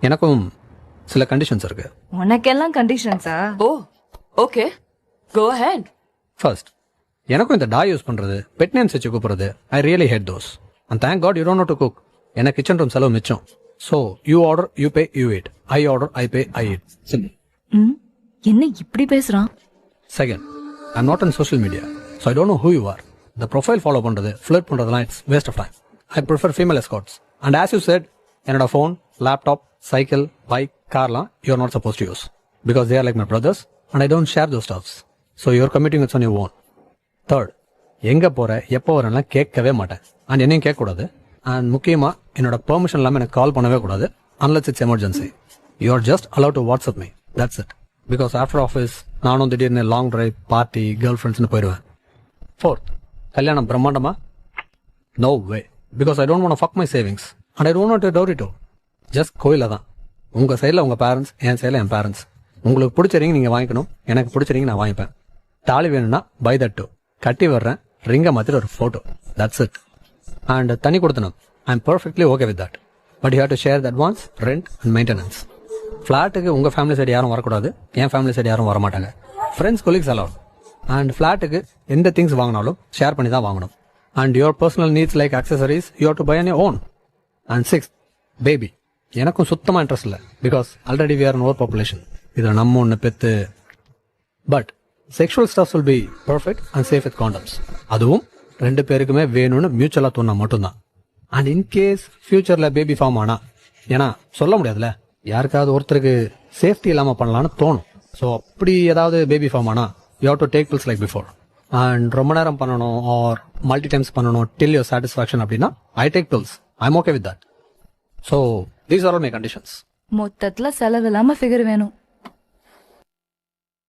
எனக்கும் சில கண்டிஷன்ஸ் இருக்கு. உனக்கெல்லாம் கண்டிஷன்ஸா? Oh okay, go ahead. First, எனக்கும் இந்த டாய் யூஸ் பண்றது, பெட் நேம்ஸ் வச்சு கூப்பிடுறது, I really hate those. And thank God you don't know to cook. எனக்கு கிச்சன் ரூம் செலவு மிச்சம். So you order, you pay, you eat. I order, I pay, I eat. Simple. என்ன இப்படி பேசுறான்? Second, I'm not in social media, so I don't know who you are. இந்த profile follow பண்றது, flirt பண்றதுலாம் it's waste of time. I prefer female escorts. And as you said, என்னோட phone, laptop, cycle, bike, கார்லாம் you are not suppose to use because they are like my brothers and I don't share those stuffs. So you are committing it's on you own. Third, எங்கே போகிற, எப்போ வரேன்லாம் கேட்கவே மாட்டேன். And என்னையும் கேட்கக்கூடாது. And முக்கியமாக என்னோட பெர்மிஷன் இல்லாமல் எனக்கு கால் பண்ணவே கூடாது unless it's emergency. You are just allow to WhatsApp me, that's it. Because after office நானும் திடீர்னு லாங் டிரைவ், பார்ட்டி, கேர்ள் ஃப்ரெண்ட்ஸ்னு போயிடுவேன். ஃபோர்த், கல்யாணம் பிரம்மாண்டமா? No way, because I don't want fuck my savings and I don't want to டோரி டோ. ஜஸ்ட் கோயில தான். உங்கள் சைடில் உங்கள் பேரண்ட்ஸ், என் சைடில் என் பேரண்ட்ஸ். உங்களுக்கு பிடிச்ச ரிங் நீங்கள் வாங்கிக்கணும், எனக்கு பிடிச்ச ரிங் நான் வாங்கிப்பேன். தாலி வேணும்னா பை தட் டூ. கட்டி வர்றேன், ரிங்கை மாற்றிட்டு ஒரு ஃபோட்டோ, தட்ஸ் இட். அண்ட் தனி கொடுத்தனும், I am perfectly okay with that. But you have to share the advance, rent and maintenance. ஃப்ளாட்டுக்கு உங்கள் ஃபேமிலி சைடு யாரும் வரக்கூடாது, என் ஃபேமிலி சைடு யாரும் வரமாட்டாங்க. Friends, colleagues allowed. அண்ட் ஃப்ளாட்டுக்கு எந்த திங்ஸ் வாங்கினாலும் ஷேர் பண்ணி தான் வாங்கணும். And your personal needs like accessories you have to buy on your own. And sixth, baby. எனக்கும் சுத்தமாக இன்ட்ரெஸ்ட் இல்லை because already we are over population. இதில் நம்ம ஒன்று பெற்று. But sexual stuffs will be perfect and safe with condoms. அதுவும் 2 பேருக்குமே வேணும்னு மியூச்சுவலாக தோணா மட்டும்தான். அண்ட் இன்கேஸ் ஃபியூச்சரில் பேபி ஃபார்ம் ஆனா, ஏன்னா சொல்ல முடியாதுல்ல, யாருக்காவது ஒருத்தருக்கு சேஃப்டி இல்லாமல் பண்ணலான்னு தோணும். ஸோ அப்படி ஏதாவது பேபி ஃபார்ம் ஆனா you have to take pills like before. And ரொம்ப நேரம் பண்ணணும் ஆர் மல்டி டைம்ஸ் பண்ணணும் டில் யுவர் சாட்டிஸ்ஃபேக்ஷன் அப்படின்னா I take pills. I am okay with that. So these are all my conditions. மொத்தத்துல செலவு இல்லாம ஃபிகர் வேணும்.